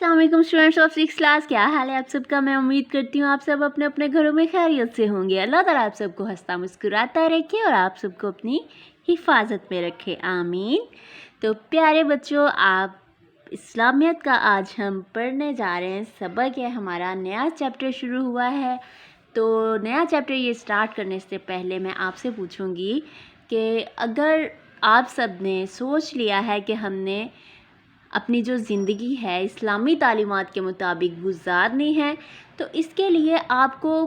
अस्सलाम वालेकुम students of 6th class. क्या हाल है आप सबका। मैं उम्मीद करती हूँ आप सब अपने अपने घरों में खैरियत से होंगे। अल्लाह ताला आप सबको हंसता मुस्कुराता रखे और आप सबको अपनी हिफाजत में रखे, आमीन। तो प्यारे बच्चों, आप इस्लामियत का आज हम पढ़ने जा रहे हैं। सबक है हमारा, नया चैप्टर शुरू हुआ है। तो नया चैप्टर ये स्टार्ट करने से पहले मैं आपसे पूछूंगी कि अगर आप सब ने सोच लिया है कि हमने अपनी जो ज़िंदगी है इस्लामी तालीमात के मुताबिक गुजारनी है, तो इसके लिए आपको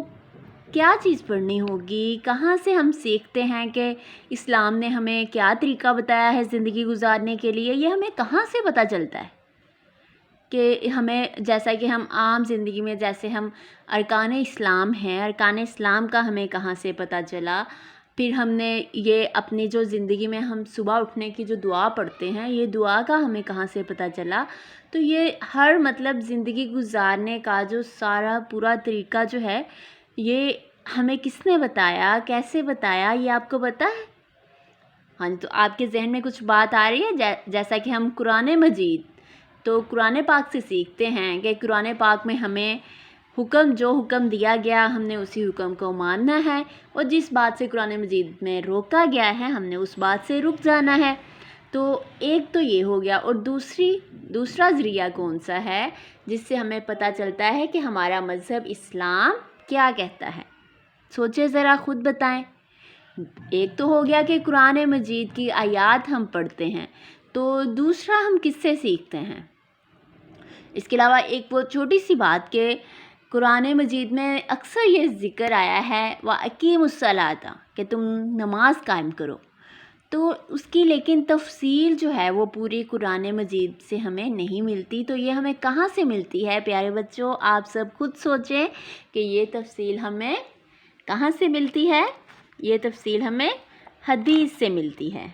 क्या चीज़ पढ़नी होगी, कहाँ से हम सीखते हैं कि इस्लाम ने हमें क्या तरीका बताया है ज़िंदगी गुजारने के लिए, ये हमें कहाँ से पता चलता है कि हमें, जैसा कि हम आम ज़िंदगी में जैसे हम अरकान इस्लाम हैं, अरकान इस्लाम का हमें कहाँ से पता चला। फिर हमने ये अपनी जो ज़िंदगी में हम सुबह उठने की जो दुआ पढ़ते हैं, ये दुआ का हमें कहाँ से पता चला। तो ये हर मतलब ज़िंदगी गुजारने का जो सारा पूरा तरीका जो है, ये हमें किसने बताया, कैसे बताया, ये आपको पता है? हाँ जी, तो आपके जहन में कुछ बात आ रही है? जैसा कि हम कुरान मजीद, तो कुरान पाक से सीखते हैं कि कुरान पाक में हमें जो हुक्म दिया गया हमने उसी हुक्म को मानना है, और जिस बात से कुरान मजीद में रोका गया है हमने उस बात से रुक जाना है। तो एक तो ये हो गया, और दूसरा ज़रिया कौन सा है जिससे हमें पता चलता है कि हमारा मज़हब इस्लाम क्या कहता है? सोचे ज़रा, ख़ुद बताएं। एक तो हो गया कि कुरान मजीद की आयात हम पढ़ते हैं, तो दूसरा हम किससे सीखते हैं? इसके अलावा एक वो छोटी सी बात कि कुरान मजीद में अक्सर ये ज़िक्र आया है व अकीमुस्सलाता, कि तुम नमाज कायम करो। तो उसकी लेकिन तफसील जो है वो पूरी कुरान मजीद से हमें नहीं मिलती। तो ये हमें कहाँ से मिलती है प्यारे बच्चों? आप सब खुद सोचें कि ये तफसील हमें कहाँ से मिलती है। ये तफसील हमें हदीस से मिलती है।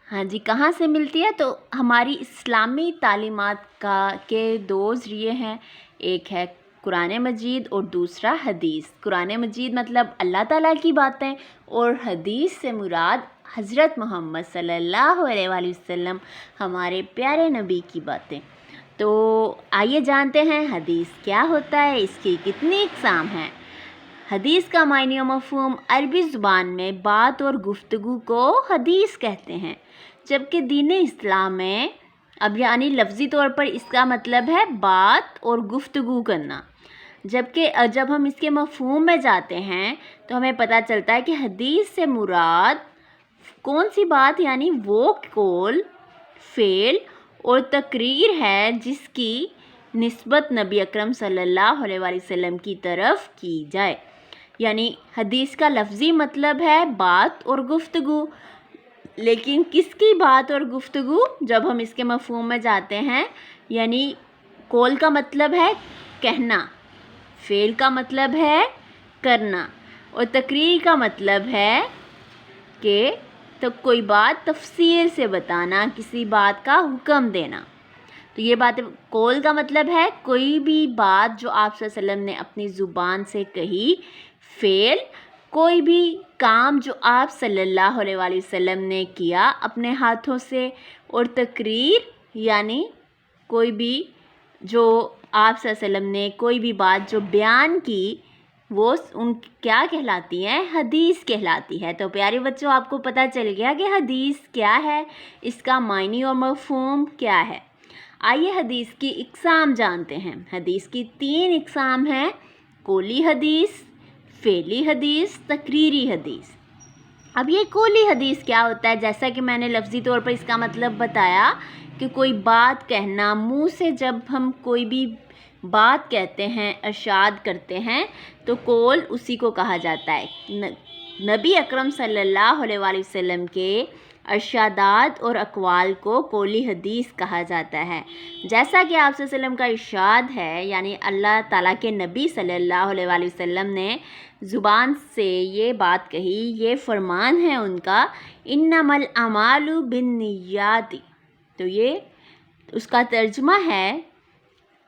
हाँ जी, कहाँ से मिलती है? तो हमारी इस्लामी तालीमात के दो ज़रिए हैं, एक है कुरान मजीद और दूसरा हदीस। कुरान मजीद मतलब अल्लाह ताला की बातें, और हदीस से मुराद हज़रत मोहम्मद सल्लल्लाहु अलैहि वसल्लम, हमारे प्यारे नबी की बातें। तो आइए जानते हैं हदीस क्या होता है, इसकी कितनी इक़साम हैं। हदीस का मायने व मफ़हूम अरबी ज़ुबान में बात और गुफ्तगू को हदीस कहते हैं, जबकि दीन इस्लाम में अब यानी लफ्ज़ी तौर पर इसका मतलब है बात और गुफ्तगू करना। जबकि जब हम इसके मफ़हूम में जाते हैं तो हमें पता चलता है कि हदीस से मुराद कौन सी बात, यानी वो कौल, फ़ेल और तकरीर है जिसकी निस्बत नबी अकरम सल्लल्लाहु अलैहि वसल्लम की तरफ की जाए। यानी हदीस का लफ्ज़ी मतलब है बात और गुफ्तगू, लेकिन किसकी बात और गुफ्तगू? जब हम इसके मफ़हूम में जाते हैं, यानी कौल का मतलब है कहना, फ़ेल का मतलब है करना, और तकरीर का मतलब है कि तो कोई बात तफसील से बताना, किसी बात का हुक्म देना। तो ये बात, कौल का मतलब है कोई भी बात जो आप सल्लल्लाहु अलैहि वसल्लम ने अपनी ज़ुबान से कही। फ़ेल, कोई भी काम जो आप सल्लल्लाहु अलैहि वसल्लम ने किया अपने हाथों से। और तकरीर यानी कोई भी जो आप सल्लल्लाहु अलैहि वसल्लम ने कोई भी बात जो बयान की, वो उन क्या कहलाती हैं? हदीस कहलाती है। तो प्यारे बच्चों, आपको पता चल गया कि हदीस क्या है, इसका मायने और मफ़हूम क्या है। आइए हदीस की इक़साम जानते हैं। हदीस की 3 इक़साम हैं, कौली हदीस, फ़ेली हदीस, तकरीरी हदीस। अब ये कौली हदीस क्या होता है? जैसा कि मैंने लफ्ज़ी तौर पर इसका मतलब बताया कि कोई बात कहना, मुँह से जब हम कोई भी बात कहते हैं, इरशाद करते हैं, तो कौल उसी को कहा जाता है। नबी अकरम सल्लल्लाहु अलैहि वसल्लम के इरशादात और अक़वाल को कौली हदीस कहा जाता है। जैसा कि आप सल्लल्लाहु अलैहि वसल्लम का इरशाद है, यानी अल्लाह ताला के नबी सल्लल्लाहु अलैहि वसल्लम ने ज़ुबान से ये बात कही, ये फरमान है उनका, इन्नमल अमालु बिन्नियाति। तो ये उसका तर्जुमा है,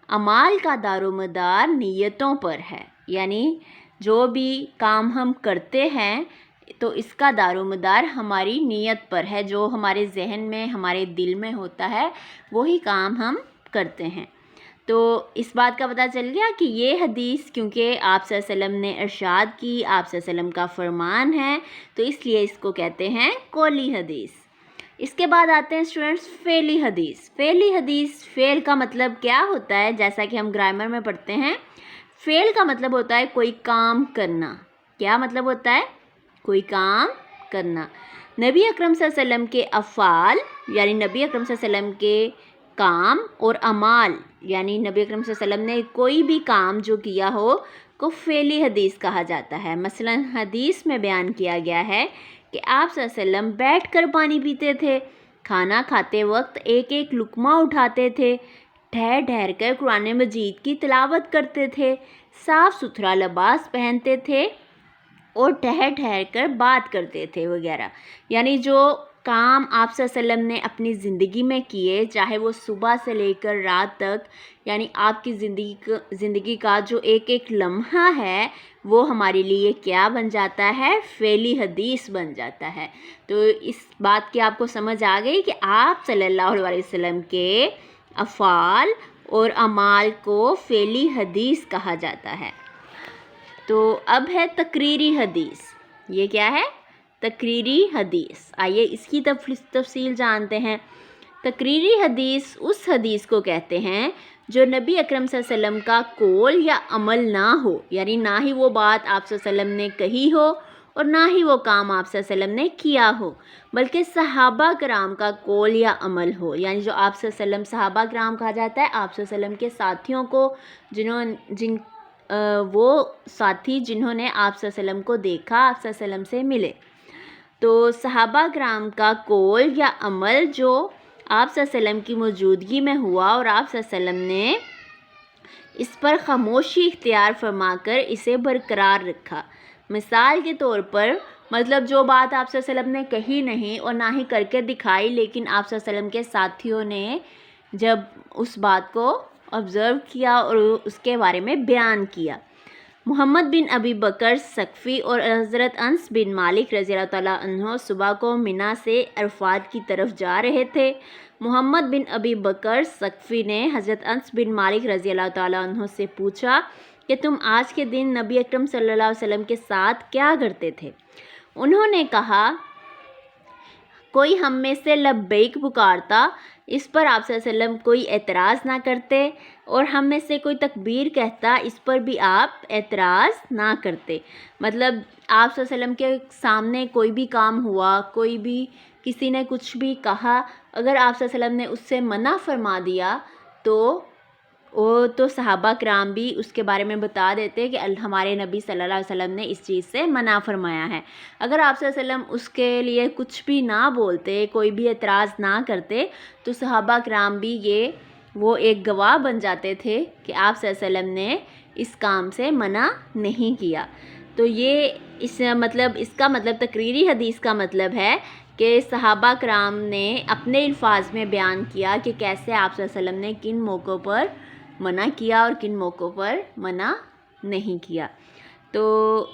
अमाल का दारोमदार नीयतों पर है। यानी जो भी काम हम करते हैं तो इसका दारोमदार हमारी नीयत पर है, जो हमारे जहन में, हमारे दिल में होता है, वही काम हम करते हैं। تو اس بات کا پتہ چل گیا کہ یہ حدیث کیونکہ آپ صلی اللہ علیہ وسلم نے ارشاد کی، آپ صلی اللہ علیہ وسلم کا فرمان ہے، تو اس لیے اس کو کہتے ہیں قولی حدیث۔ اس کے بعد آتے ہیں اسٹوڈنٹس فعلی حدیث۔ فعلی حدیث، فعل کا مطلب کیا ہوتا ہے؟ جیسا کہ ہم گرامر میں پڑھتے ہیں، فعل کا مطلب ہوتا ہے کوئی کام کرنا۔ کیا مطلب ہوتا ہے؟ کوئی کام کرنا۔ نبی اکرم صلی اللہ علیہ وسلم کے افعال یعنی نبی اکرم صلی اللہ علیہ وسلم کے کام، اور اعمال یعنی نبی اکرم صلی اللہ علیہ وسلم نے کوئی بھی کام جو کیا ہو کو فعلی حدیث کہا جاتا ہے۔ مثلا حدیث میں بیان کیا گیا ہے کہ آپ صلی اللہ علیہ وسلم بیٹھ کر پانی پیتے تھے، کھانا کھاتے وقت ایک ایک لقمہ اٹھاتے تھے، ٹھہر ٹھہر کر قرآن مجید کی تلاوت کرتے تھے، صاف ستھرا لباس پہنتے تھے اور ٹھہر ٹھہر کر بات کرتے تھے وغیرہ۔ یعنی جو کام آپ صلی اللہ علیہ وسلم نے اپنی زندگی میں کیے، چاہے وہ صبح سے لے کر رات تک، یعنی آپ کی زندگی کا جو ایک ایک لمحہ ہے وہ ہمارے لیے کیا بن جاتا ہے؟ فعلی حدیث بن جاتا ہے۔ تو اس بات کی آپ کو سمجھ آ گئی کہ آپ صلی اللہ علیہ وسلم کے افعال اور اعمال کو فعلی حدیث کہا جاتا ہے۔ تو اب ہے تقریری حدیث۔ یہ کیا ہے؟ تقریری حدیث۔ آئیے اس کی تفصیل جانتے ہیں۔ تقریری حدیث اس حدیث کو کہتے ہیں جو نبی اکرم صلی اللہ علیہ وسلم کا قول یا عمل نہ ہو، یعنی نہ ہی وہ بات آپ صلی اللہ علیہ وسلم نے کہی ہو اور نہ ہی وہ کام آپ صلی اللہ علیہ وسلم نے کیا ہو، بلکہ صحابہ کرام کا قول یا عمل ہو۔ یعنی جو آپ صلی اللہ علیہ وسلم، صحابہ کرام کہا جاتا ہے آپ صلی اللہ علیہ وسلم کے ساتھیوں کو، وہ ساتھی جنہوں نے آپ صلی اللہ علیہ وسلم کو دیکھا، آپ صلی اللہ علیہ وسلم سے ملے۔ تو صحابہ کرام کا قول یا عمل جو آپ صلی اللہ علیہ وسلم کی موجودگی میں ہوا اور آپ صلی اللہ علیہ وسلم نے اس پر خاموشی اختیار فرما کر اسے برقرار رکھا۔ مثال کے طور پر، مطلب جو بات آپ صلی اللہ علیہ وسلم نے کہی نہیں اور نہ ہی کر کے دکھائی، لیکن آپ صلی اللہ علیہ وسلم کے ساتھیوں نے جب اس بات کو آبزرو کیا اور اس کے بارے میں بیان کیا۔ محمد بن ابی بکر ثقفی اور حضرت انس بن مالک رضی اللہ تعالیٰ عنہ صبح کو منا سے عرفات کی طرف جا رہے تھے۔ محمد بن ابی بکر ثقفی نے حضرت انس بن مالک رضی اللہ تعالیٰ عنہ سے پوچھا کہ تم آج کے دن نبی اکرم صلی اللہ علیہ وسلم کے ساتھ کیا کرتے تھے؟ انہوں نے کہا کوئی ہم میں سے لبیک پکارتا، اس پر آپ صلی اللہ علیہ وسلم کوئی اعتراض نہ کرتے، اور ہم میں سے کوئی تکبیر کہتا، اس پر بھی آپ اعتراض نہ کرتے۔ مطلب آپ صلی اللہ علیہ وسلم کے سامنے کوئی بھی کام ہوا، کوئی بھی کسی نے کچھ بھی کہا، اگر آپ صلی اللہ علیہ وسلم نے اس سے منع فرما دیا تو صحابہ کرام بھی اس کے بارے میں بتا دیتے کہ ہمارے نبی صلی اللہ علیہ وسلم نے اس چیز سے منع فرمایا ہے۔ اگر آپ صلی اللہ علیہ وسلم اس کے لیے کچھ بھی نہ بولتے، کوئی بھی اعتراض نہ کرتے، تو صحابہ کرام بھی وہ ایک گواہ بن جاتے تھے کہ آپ صلی اللہ علیہ وسلم نے اس کام سے منع نہیں کیا۔ تو اس کا مطلب تقریری حدیث کا مطلب ہے کہ صحابہ کرام نے اپنے الفاظ میں بیان کیا کہ کیسے آپ صلی اللہ علیہ وسلم نے کن موقعوں پر منع کیا اور کن موقعوں پر منع نہیں کیا۔ تو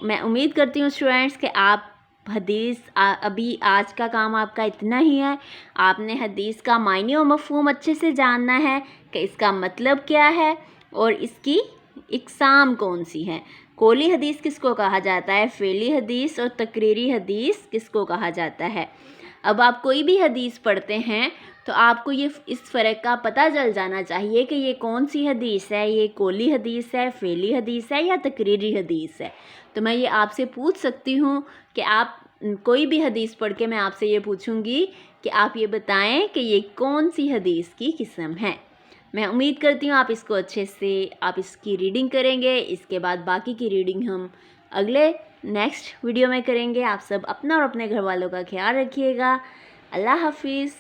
میں امید کرتی ہوں اسٹوڈینٹس کہ آپ ابھی آج کا کام آپ کا اتنا ہی ہے۔ آپ نے حدیث کا معنی و مفہوم اچھے سے جاننا ہے کہ اس کا مطلب کیا ہے اور اس کی اقسام کون سی ہیں۔ قولی حدیث کس کو کہا جاتا ہے، فعلی حدیث اور تقریری حدیث کس کو کہا جاتا ہے۔ اب آپ کوئی بھی حدیث پڑھتے ہیں تو آپ کو اس فرق کا پتہ چل جانا چاہیے کہ یہ کون سی حدیث ہے، یہ قولی حدیث ہے، فعلی حدیث ہے یا تقریری حدیث ہے۔ تو میں یہ آپ سے پوچھ سکتی ہوں کہ آپ کوئی بھی حدیث پڑھ کے میں آپ سے یہ پوچھوں گی کہ آپ یہ بتائیں کہ یہ کون سی حدیث کی قسم ہے۔ میں امید کرتی ہوں آپ اس کو اچھے سے اس کی ریڈنگ کریں گے۔ اس کے بعد باقی کی ریڈنگ ہم نیکسٹ ویڈیو میں کریں گے۔ آپ سب اپنا اور اپنے گھر والوں کا خیال رکھیے گا۔ اللہ حافظ۔